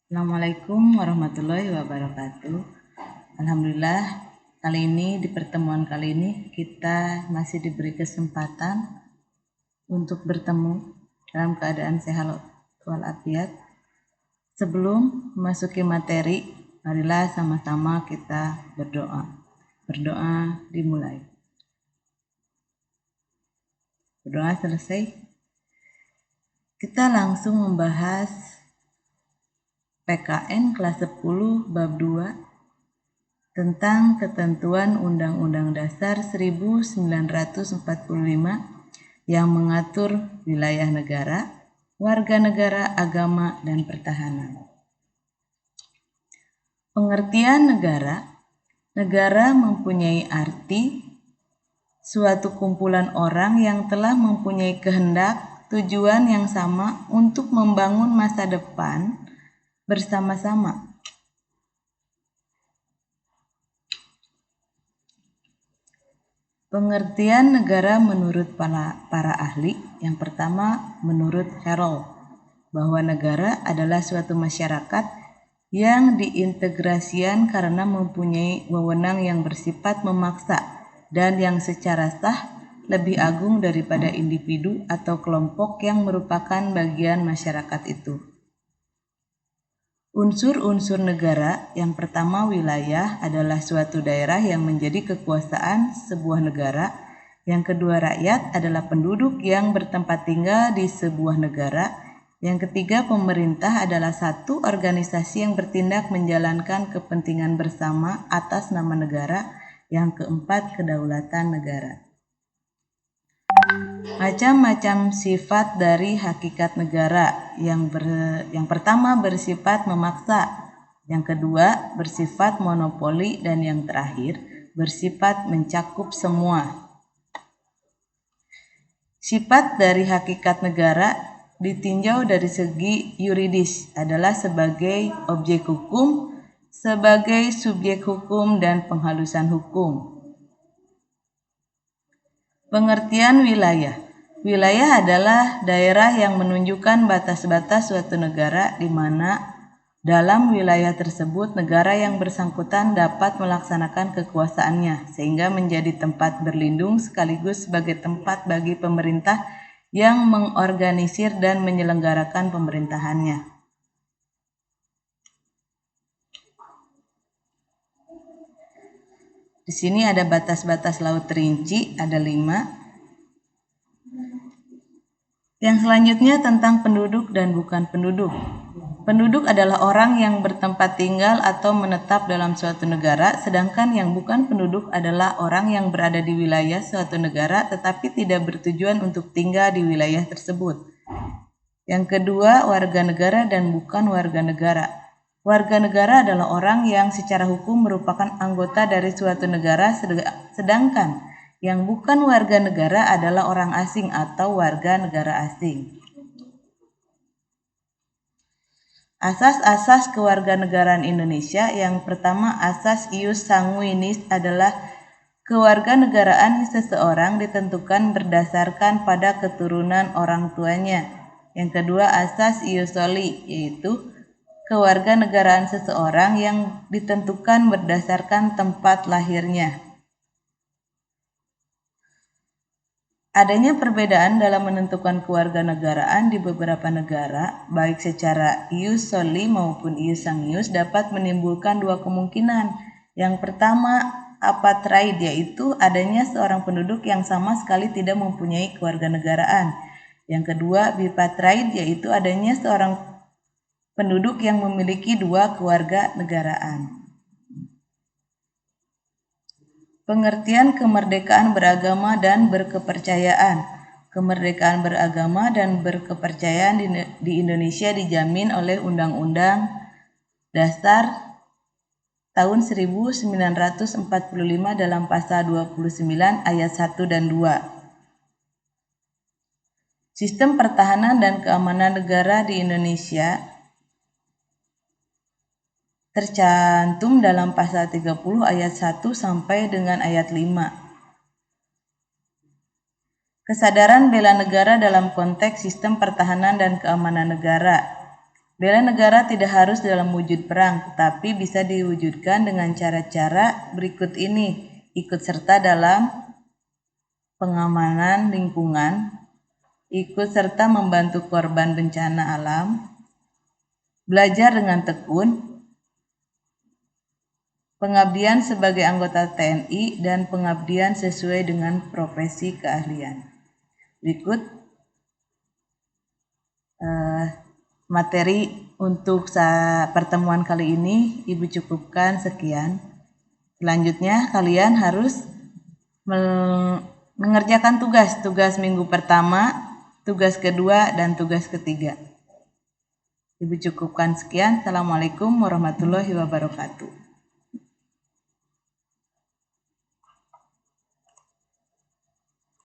Assalamualaikum warahmatullahi wabarakatuh. Alhamdulillah, di pertemuan kali ini kita masih diberi kesempatan untuk bertemu dalam keadaan sehat walafiat. Sebelum memasuki materi, marilah sama-sama kita berdoa. Berdoa dimulai. Berdoa selesai, kita langsung membahas PKN kelas 10 bab 2 tentang ketentuan Undang-Undang Dasar 1945 yang mengatur wilayah negara, warga negara, agama, dan pertahanan. Pengertian negara. Negara mempunyai arti suatu kumpulan orang yang telah mempunyai kehendak, tujuan yang sama untuk membangun masa depan bersama-sama. Pengertian negara menurut para ahli. Yang pertama, menurut Harold, bahwa negara adalah suatu masyarakat yang diintegrasikan karena mempunyai wewenang yang bersifat memaksa dan yang secara sah lebih agung daripada individu atau kelompok yang merupakan bagian masyarakat itu. Unsur-unsur negara. Yang pertama, wilayah adalah suatu daerah yang menjadi kekuasaan sebuah negara. Yang kedua, rakyat adalah penduduk yang bertempat tinggal di sebuah negara. Yang ketiga, pemerintah adalah satu organisasi yang bertindak menjalankan kepentingan bersama atas nama negara. Yang keempat, kedaulatan negara. Macam-macam sifat dari hakikat negara. Yang pertama, bersifat memaksa. Yang kedua, bersifat monopoli, dan yang terakhir, bersifat mencakup semua. Sifat dari hakikat negara ditinjau dari segi yuridis adalah sebagai objek hukum, sebagai subjek hukum, dan penghalusan hukum. Pengertian wilayah. Wilayah adalah daerah yang menunjukkan batas-batas suatu negara di mana dalam wilayah tersebut negara yang bersangkutan dapat melaksanakan kekuasaannya sehingga menjadi tempat berlindung sekaligus sebagai tempat bagi pemerintah yang mengorganisir dan menyelenggarakan pemerintahannya. Di sini ada batas-batas laut rinci, ada 5. Yang selanjutnya tentang penduduk dan bukan penduduk. Penduduk adalah orang yang bertempat tinggal atau menetap dalam suatu negara, sedangkan yang bukan penduduk adalah orang yang berada di wilayah suatu negara tetapi tidak bertujuan untuk tinggal di wilayah tersebut. Yang kedua, warga negara dan bukan warga negara. Warga negara adalah orang yang secara hukum merupakan anggota dari suatu negara, sedangkan yang bukan warga negara adalah orang asing atau warga negara asing. Asas-asas kewarganegaraan Indonesia. Yang pertama, asas ius sanguinis adalah kewarganegaraan seseorang ditentukan berdasarkan pada keturunan orang tuanya. Yang kedua, asas ius soli, yaitu kewarganegaraan seseorang yang ditentukan berdasarkan tempat lahirnya. Adanya perbedaan dalam menentukan kewarganegaraan di beberapa negara, baik secara ius soli maupun ius sanguinis, dapat menimbulkan dua kemungkinan. Yang pertama, apartheid, yaitu adanya seorang penduduk yang sama sekali tidak mempunyai kewarganegaraan. Yang kedua, bipartheid, yaitu adanya seorang penduduk yang memiliki dua kewarganegaraan. Pengertian kemerdekaan beragama dan berkepercayaan. Kemerdekaan beragama dan berkepercayaan di Indonesia dijamin oleh Undang-Undang Dasar tahun 1945 dalam pasal 29 ayat 1 dan 2. Sistem pertahanan dan keamanan negara di Indonesia tercantum dalam pasal 30 ayat 1 sampai dengan ayat 5. Kesadaran bela negara dalam konteks sistem pertahanan dan keamanan negara. Bela negara tidak harus dalam wujud perang, tetapi bisa diwujudkan dengan cara-cara berikut ini. Ikut serta dalam pengamanan lingkungan, ikut serta membantu korban bencana alam, belajar dengan tekun, pengabdian sebagai anggota TNI, dan pengabdian sesuai dengan profesi keahlian. Berikut materi untuk pertemuan kali ini Ibu cukupkan sekian. Selanjutnya kalian harus mengerjakan tugas minggu pertama, tugas kedua, dan tugas ketiga. Ibu cukupkan sekian. Assalamualaikum warahmatullahi wabarakatuh.